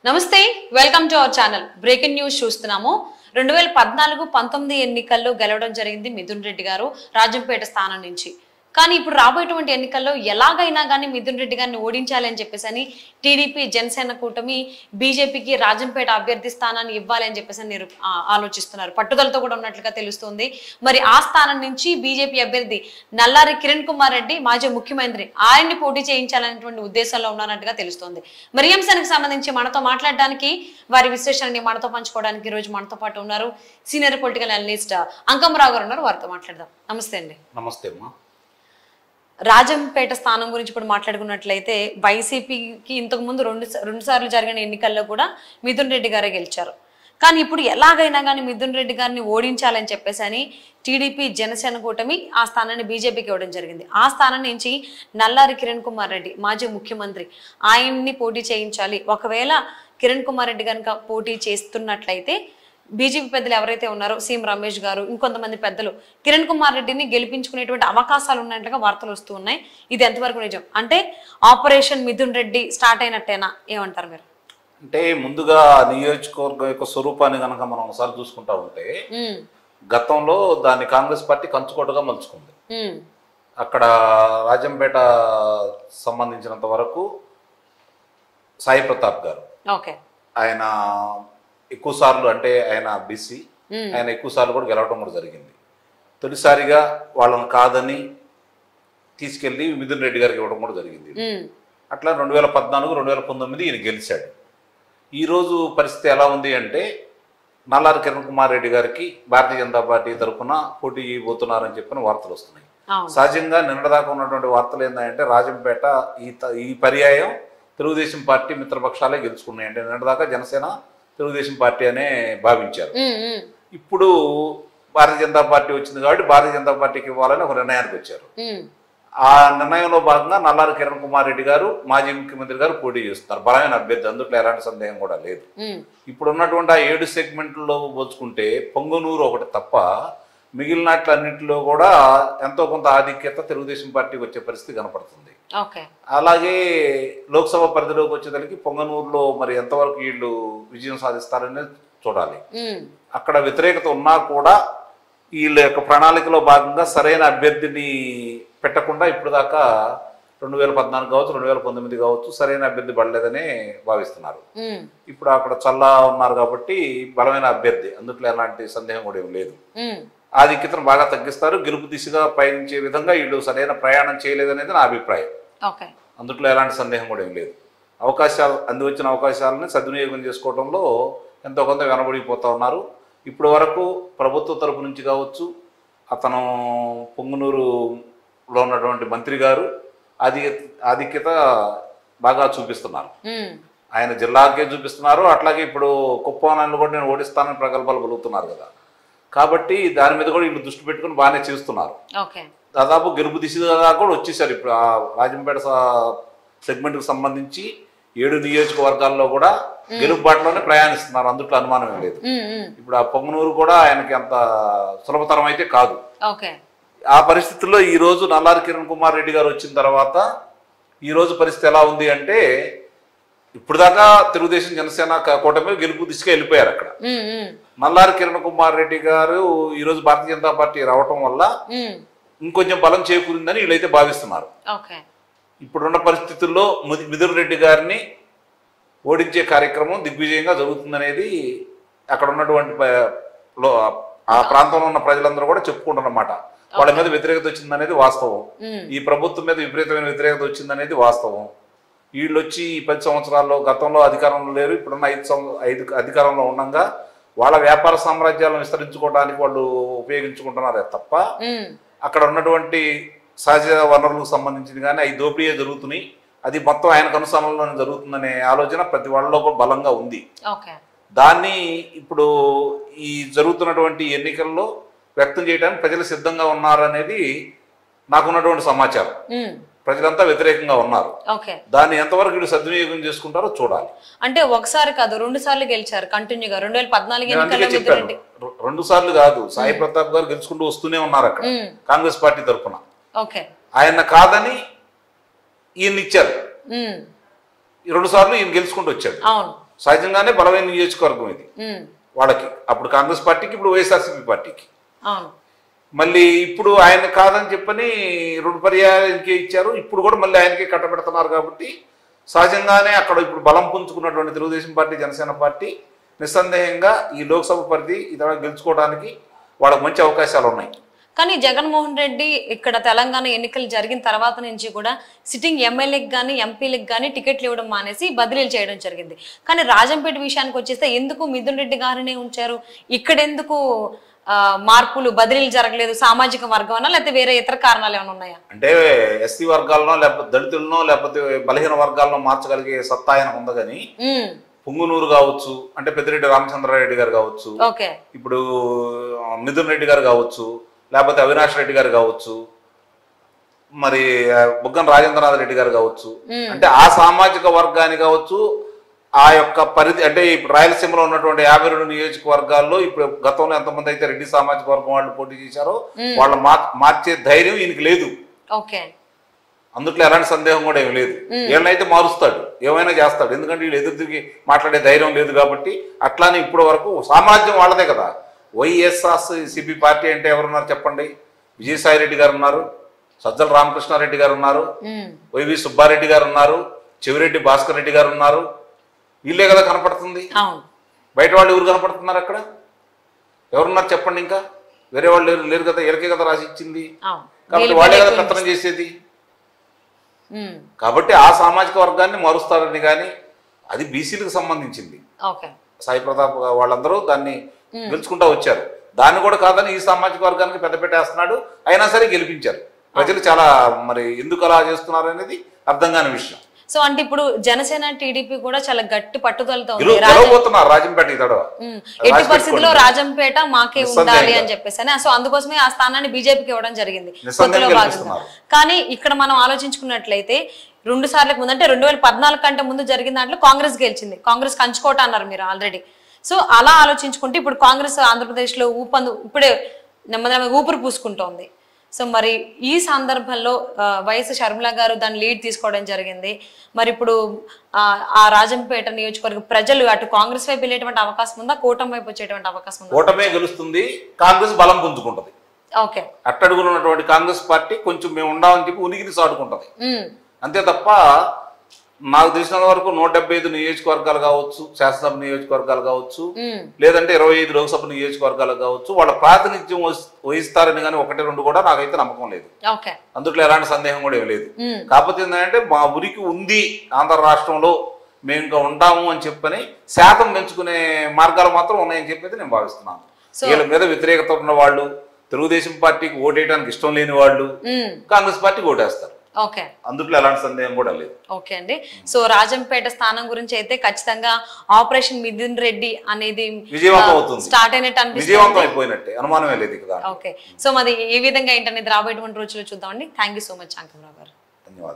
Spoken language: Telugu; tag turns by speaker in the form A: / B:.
A: నమస్తే welcome to our channel breaking news చూస్తున్నాము 2014-19 ఎన్నికల్లో గెలవడం జరిగింది మిథున్ రెడ్డి గారు రాజంపేట స్థానం నుంచి కానీ ఇప్పుడు రాబోయేటువంటి ఎన్నికల్లో ఎలాగైనా గాని మిథున్ రెడ్డి గారిని ఓడించాలి అని చెప్పేసి టీడీపీ జనసేన కూటమి బీజేపీకి రాజంపేట అభ్యర్థి స్థానాన్ని ఇవ్వాలి అని చెప్పేసి ఆలోచిస్తున్నారు పట్టుదలతో కూడా ఉన్నట్లుగా తెలుస్తుంది మరి ఆ స్థానం నుంచి బీజేపీ అభ్యర్థి నల్లారి కిరణ్ కుమార్ రెడ్డి మాజీ ముఖ్యమంత్రి ఆయన్ని పోటీ చేయించాలనేటువంటి ఉద్దేశంలో ఉన్నట్టుగా తెలుస్తుంది మరి ఈ అంశానికి సంబంధించి మనతో మాట్లాడడానికి వారి విశ్లేషణని మనతో పంచుకోవడానికి ఈ రోజు మనతో పాటు ఉన్నారు సీనియర్ పొలిటికల్ అనలిస్ట్ అంకమరావు గారు ఉన్నారు వారితో మాట్లాడదాం నమస్తే అండి
B: నమస్తే అమ్మా
A: రాజంపేట స్థానం గురించి ఇప్పుడు మాట్లాడుకున్నట్లయితే వైసీపీకి ఇంతకు ముందు రెండు సార్లు జరిగిన ఎన్నికల్లో కూడా మిథున్ రెడ్డి గారే గెలిచారు కానీ ఇప్పుడు ఎలాగైనా కానీ మిథున్ రెడ్డి గారిని ఓడించాలని చెప్పేసి టీడీపీ జనసేన కూటమి ఆ స్థానాన్ని బీజేపీకి ఇవ్వడం జరిగింది ఆ స్థానం నుంచి నల్లారి కిరణ్ కుమార్ రెడ్డి మాజీ ముఖ్యమంత్రి ఆయన్ని పోటీ చేయించాలి ఒకవేళ కిరణ్ కుమార్ రెడ్డి కనుక పోటీ చేస్తున్నట్లయితే బీజేపీ పెద్దలు ఎవరైతే ఉన్నారో సీఎం రమేష్ గారు ఇంకొంతమంది పెద్దలు కిరణ్ కుమార్ రెడ్డిని గెలిపించుకునేటువంటి అవకాశాలు ఉన్నట్లుగా వార్తలు వస్తూ ఉన్నాయి ఇది ఎంతవరకు నిజం అంటే ఆపరేషన్ మిథున్ రెడ్డి స్టార్ట్ అయినట్టేనా ఏమంటారు మీరు
B: అంటే ముందుగా నియోజకవర్గం యొక్క స్వరూపాన్ని కనుక మనం ఒకసారి చూసుకుంటా ఉంటే గతంలో దాన్ని కాంగ్రెస్ పార్టీ కంచుకోటగా మలుచుకుంది అక్కడ రాజంపేట సంబంధించినంత వరకు సాయి ప్రతాప్ గారు ఆయన ఎక్కువ సార్లు అంటే ఆయన బీసీ ఆయన ఎక్కువ సార్లు కూడా గెలవడం కూడా జరిగింది తొలిసారిగా వాళ్ళని కాదని తీసుకెళ్లి మిథున్ రెడ్డి గారికి ఇవ్వడం కూడా జరిగింది అట్లా 2014-2019 ఈయన గెలిచాడు ఈరోజు పరిస్థితి ఎలా ఉంది అంటే నల్లారి కిరణ్ కుమార్ రెడ్డి గారికి భారతీయ జనతా పార్టీ తరఫున పోటీ ఇవ్వబోతున్నారని చెప్పిన వార్తలు వస్తున్నాయి సహజంగా నిన్నదాకా ఉన్నటువంటి వార్తలు ఏంటంటే రాజంపేట ఈ పర్యాయం తెలుగుదేశం పార్టీ మిత్రపక్షాలే గెలుచుకున్నాయి అంటే నిన్నదాకా జనసేన తెలుగుదేశం పార్టీ అనే భావించారు ఇప్పుడు భారతీయ జనతా పార్టీ వచ్చింది కాబట్టి భారతీయ జనతా పార్టీకి ఇవ్వాలని ఒక నిర్ణయానికి వచ్చారు ఆ నిర్ణయంలో భాగంగా నల్లారి కిరణ్ కుమార్ రెడ్డి గారు మాజీ ముఖ్యమంత్రి గారు పోటీ చేస్తున్నారు బలమైన అభ్యర్థి అందులో ఎలాంటి సందేహం కూడా లేదు ఇప్పుడు ఉన్నటువంటి ఆ 7 సెగ్మెంట్లో పోల్చుకుంటే పొంగనూరు ఒకటి తప్ప మిగిలినట్లన్నింటిలో కూడా ఎంతో కొంత ఆధిక్యత తెలుగుదేశం పార్టీకి వచ్చే పరిస్థితి కనపడుతుంది అలాగే లోక్సభ పరిధిలోకి వచ్చేదానికి పొంగనూరులో మరి ఎంతవరకు వీళ్ళు విజయం సాధిస్తారనేది చూడాలి అక్కడ వ్యతిరేకత ఉన్నా కూడా వీళ్ళ యొక్క ప్రణాళికలో భాగంగా సరైన అభ్యర్థిని పెట్టకుండా ఇప్పుడు దాకా 2014 కావచ్చు 2019 కావచ్చు సరైన అభ్యర్థి పడలేదనే భావిస్తున్నారు ఇప్పుడు అక్కడ చల్లా ఉన్నారు కాబట్టి బలమైన అభ్యర్థి అందుట్లో ఎలాంటి సందేహం కూడా ఏం లేదు ఆధిక్యతను బాగా తగ్గిస్తారు గెలుపు దిశగా పయనించే విధంగా వీళ్ళు సరైన ప్రయాణం చేయలేదనేది నా అభిప్రాయం అందుట్లో ఎలాంటి సందేహం కూడా ఏం లేదు వచ్చిన అవకాశాలని సద్వినియోగం చేసుకోవడంలో ఎంతో కొంత వెనబడిపోతూ ఉన్నారు ఇప్పటి వరకు ప్రభుత్వ తరపు నుంచి కావచ్చు అతను పొంగునూరులో ఉన్నటువంటి మంత్రి గారు ఆధిక్యత బాగా చూపిస్తున్నారు ఆయన జిల్లాకే చూపిస్తున్నారు అట్లాగే ఇప్పుడు కుప్పంలో కూడా నేను ఓడిస్తానని ప్రగల్భాలు పలుకుతున్నారు కదా కాబట్టి దాని మీద కూడా వీళ్ళు దృష్టి పెట్టుకుని బాగానే చేస్తున్నారు దాదాపు గెలుపు దిశగా కూడా వచ్చేసారు ఇప్పుడు ఆ రాజంపేట సెగ్మెంట్కి సంబంధించి 7 నియోజకవర్గాల్లో కూడా గెలుపు బాటలోనే ప్రయాణిస్తున్నారు అందుట్లో అనుమానం ఏం లేదు ఇప్పుడు ఆ పొంగనూరు కూడా ఆయనకి అంత సులభతరం అయితే కాదు ఆ పరిస్థితుల్లో ఈ రోజు నల్లారి కిరణ్ కుమార్ రెడ్డి గారు వచ్చిన తర్వాత ఈ రోజు పరిస్థితి ఎలా ఉంది అంటే ఇప్పుడు దాకా తెలుగుదేశం జనసేన కూటమి గెలుపు దిశగా వెళ్ళిపోయారు అక్కడ నల్లారి కిరణ్ కుమార్ రెడ్డి గారు ఈ రోజు భారతీయ జనతా పార్టీ రావటం వల్ల ఇంకొంచెం బలం చేకూరిందని వీళ్ళైతే భావిస్తున్నారు ఇప్పుడున్న పరిస్థితుల్లో మిథున్ రెడ్డి గారిని ఓడించే కార్యక్రమం దిగ్విజయంగా జరుగుతుందనేది అక్కడ ఉన్నటువంటి ఆ ప్రాంతంలో ఉన్న ప్రజలందరూ కూడా చెప్పుకుంటున్నమాట వాళ్ళ మీద వ్యతిరేకత వచ్చిందనేది వాస్తవం ఈ ప్రభుత్వం మీద విపరీతమైన వ్యతిరేకత వచ్చిందనేది వాస్తవం వీళ్ళు వచ్చి 10 సంవత్సరాల్లో గతంలో అధికారంలో లేరు ఇప్పుడున్న 5 అధికారంలో ఉండగా వాళ్ళ వ్యాపార సామ్రాజ్యాలను విస్తరించుకోవడానికి వాళ్ళు ఉపయోగించుకుంటున్నారే తప్ప అక్కడ ఉన్నటువంటి సహజ వనరులకు సంబంధించింది కానీ అవి దోపిడీ జరుగుతున్నాయి అది మొత్తం ఆయన కనుసరణలోనే జరుగుతుందనే ఆలోచన ప్రతి వాళ్ళలో కూడా బలంగా ఉంది దాన్ని ఇప్పుడు ఈ జరుగుతున్నటువంటి ఎన్నికల్లో వ్యక్తం చేయడానికి ప్రజలు సిద్ధంగా ఉన్నారనేది నాకున్నటువంటి సమాచారం ప్రజలంతా వ్యతిరేకంగా ఉన్నారు దాన్ని ఎంతవరకు వీళ్ళు సద్వినియోగం చేసుకుంటారో చూడాలి
A: అంటే ఒకసారి కాదు 2 సార్లు గెలిచారు కంటిన్యూగా 2014
B: 2 సార్లు కాదు సాయి ప్రతాప్ గారు గెలుచుకుంటూ వస్తూనే ఉన్నారు అక్కడ కాంగ్రెస్ పార్టీ తరఫున ఆయన కాదని ఈయన ఇచ్చారు 2 సార్లు ఈయన గెలుచుకుంటూ వచ్చాడు సహజంగానే బలమైన నియోజకవర్గం ఇది వాళ్ళకి, అప్పుడు కాంగ్రెస్ పార్టీకి, ఇప్పుడు వైఎస్ఆర్సీపీ పార్టీకి. మళ్ళీ ఇప్పుడు ఆయన కాదని చెప్పని 2 పర్యాయాలు ఇంకే ఇచ్చారు, ఇప్పుడు కూడా మళ్ళీ ఆయనకే కట్టబెడుతున్నారు. కాబట్టి సహజంగానే అక్కడ ఇప్పుడు బలం పుంజుకున్నటువంటి తెలుగుదేశం పార్టీ, జనసేన పార్టీ నిస్సందేహంగా ఈ లోక్సభ పరిధి ఇతర గెలుచుకోవడానికి వాళ్ళకి మంచి అవకాశాలు ఉన్నాయి.
A: కానీ జగన్మోహన్ రెడ్డి ఇక్కడ తెలంగాణ ఎన్నికలు జరిగిన తర్వాత నుంచి కూడా సిట్టింగ్ ఎమ్మెల్యేకి కానీ ఎంపీలకు కానీ టికెట్లు ఇవ్వడం మానేసి బదిలీలు చేయడం జరిగింది. కానీ రాజంపేట విషయానికి వచ్చేస్తే ఎందుకు మిథున్ రెడ్డి గారినే ఉంచారు? ఇక్కడ ఎందుకు మార్పులు, బదిలీలు జరగలేదు? సామాజిక వర్గం లేకపోతే వేరే ఇతర కారణాలు ఏమైనా ఉన్నాయా?
B: అంటే ఎస్సీ వర్గాలనో లేకపోతే దళితులనో లేకపోతే బలహీన వర్గాలను మార్చగలిగే సత్తా ఆయన ఉంది. కానీ పుంగునూరు కావచ్చు, అంటే పెద్దిరెడ్డి రామచంద్రారెడ్డి గారు కావచ్చు, ఇప్పుడు మిథున్ రెడ్డి గారు కావచ్చు, లేకపోతే అవినాష్ రెడ్డి గారు కావచ్చు, మరి బుగ్గన రాజేంద్రనాథ్ రెడ్డి గారు కావచ్చు, అంటే ఆ సామాజిక వర్గాన్ని కావచ్చు, ఆ యొక్క పరిధి, అంటే ఇప్పుడు రాయలసీమలో ఉన్నటువంటి 52 నియోజకవర్గాల్లో ఇప్పుడు గతంలో ఎంతమంది అయితే రెడ్డి సామాజిక వర్గం వాళ్ళు పోటీ చేశారో వాళ్ళు మార్చే ధైర్యం ఈయనకి లేదు. అందుట్లో ఎలాంటి సందేహం కూడా ఏమి లేదు. వీళ్ళనైతే మారుస్తాడు, ఏమైనా చేస్తాడు, ఎందుకంటే వీళ్ళు ఎదురు తిరిగి మాట్లాడే ధైర్యం లేదు. కాబట్టి అట్లానే ఇప్పటి వరకు సామ్రాజ్యం వాళ్ళదే కదా. వైఎస్ఆర్సీపీ పార్టీ అంటే ఎవరున్నారు చెప్పండి? విజయసాయి రెడ్డి గారు ఉన్నారు, సజ్జల రామకృష్ణారెడ్డి గారు ఉన్నారు, వైవి సుబ్బారెడ్డి గారు ఉన్నారు, చెవిరెడ్డి భాస్కర్ రెడ్డి గారు ఉన్నారు. వీళ్ళే కదా కనపడుతుంది. బయట వాళ్ళు ఎవరు కనపడుతున్నారు అక్కడ? ఎవరున్నారు చెప్పండి? ఇంకా వేరే వాళ్ళు లేరు కదా, వీళ్ళకే కదా రాసి ఇచ్చింది. కాబట్టి వాళ్ళే కదా పెత్తనం చేసేది. కాబట్టి ఆ సామాజిక వర్గాన్ని మారుస్తారని, కానీ అది బీసీలకు సంబంధించింది. సాయి ప్రతాప్ వాళ్ళందరూ దాన్ని గెలుచుకుంటా వచ్చారు. దాన్ని కూడా కాదని ఈ సామాజిక వర్గానికి పెద్ద పెట్టేస్తున్నాడు. అయినా సరే గెలిపించారు ప్రజలు. చాలా మరి ఎందుకు అలా చేస్తున్నారు అనేది అర్థం కాని విషయం.
A: సో అంటే ఇప్పుడు జనసేన, టీడీపీ కూడా చాలా గట్టి పట్టుదలతో
B: రాజంపేట
A: ఎట్టి పరిస్థితుల్లో రాజంపేట మాకే ఉండాలి అని చెప్పేసి. సో అందుకోసమే ఆ స్థానాన్ని బీజేపీకి ఇవ్వడం జరిగింది కొత్తలో భాగంగా. కానీ ఇక్కడ మనం ఆలోచించుకున్నట్లయితే 2 సార్లకు ముందు, అంటే 2014 కంటే ముందు జరిగిన దాంట్లో కాంగ్రెస్ గెలిచింది. కాంగ్రెస్ కంచుకోట అన్నారు మీరు ఆల్రెడీ. సో అలా ఆలోచించుకుంటే ఇప్పుడు కాంగ్రెస్ ఆంధ్రప్రదేశ్ లో ఇప్పుడే నెమ్మదిగా ఊపిరి పూసుకుంటోంది. సో మరి ఈ సందర్భంలో వైఎస్ షర్మిల గారు దాన్ని లీడ్ తీసుకోవడం జరిగింది. మరి ఇప్పుడు ఆ రాజంపేట నియోజకవర్గ ప్రజలు అటు కాంగ్రెస్ వైపు వెళ్ళేటువంటి అవకాశం ఉందా, కూటమి వైపు వచ్చేటువంటి అవకాశం ఉందా?
B: కూటమే గెలుస్తుంది, కాంగ్రెస్ బలం పుంజుకుంటది. అట్టడుగులో ఉన్నటువంటి కాంగ్రెస్ పార్టీ కొంచెం మేము ఉండామని చెప్పి ఉనికిని సాటుకుంటది. అంతే తప్ప నాకు తెలిసిన వరకు 175 నియోజకవర్గాలు కావచ్చు, శాసనసభ నియోజకవర్గాలు కావచ్చు, లేదంటే 25 లోక్సభ నియోజకవర్గాలు కావచ్చు, వాళ్ళ ప్రాతినిధ్యం వహిస్తారని కానీ 1-2 కూడా నాకైతే నమ్మకం లేదు. అందుట్లో ఎలాంటి సందేహం కూడా ఏం లేదు. కాకపోతే ఏంటంటే మా ఉనికి ఉంది ఆంధ్ర రాష్ట్రంలో, మేము ఇంకా ఉంటాము అని చెప్పని శాతం పెంచుకునే మార్గాలు మాత్రం ఉన్నాయని చెప్పేది నేను భావిస్తున్నాను. వీళ్ళ మీద వ్యతిరేకత ఉన్న వాళ్ళు, తెలుగుదేశం పార్టీకి ఓటేయడానికి ఇష్టం లేని వాళ్ళు కాంగ్రెస్ పార్టీకి ఓటేస్తారు. అందుట్లో ఎలాంటి సందేహం కూడా లేదు.
A: ఓకే అండి. సో రాజంపేట స్థానం గురించి అయితే ఖచ్చితంగా ఆపరేషన్ మిథున్ రెడ్డి అనేది
B: విజయవంతం అవుతుంది,
A: స్టార్ట్ అయినట్టు అనిపిస్తుంది.
B: విజయవంతం అయిపోయినట్టే, అనుమానమే లేదు కదా.
A: ఓకే. సో మరి ఏ విధంగా ఏంటనేది రాబోయేటువంటి రోజుల్లో చూద్దామండి. Thank you so much Ankamarao గారు.
B: ధన్యవాదాలు.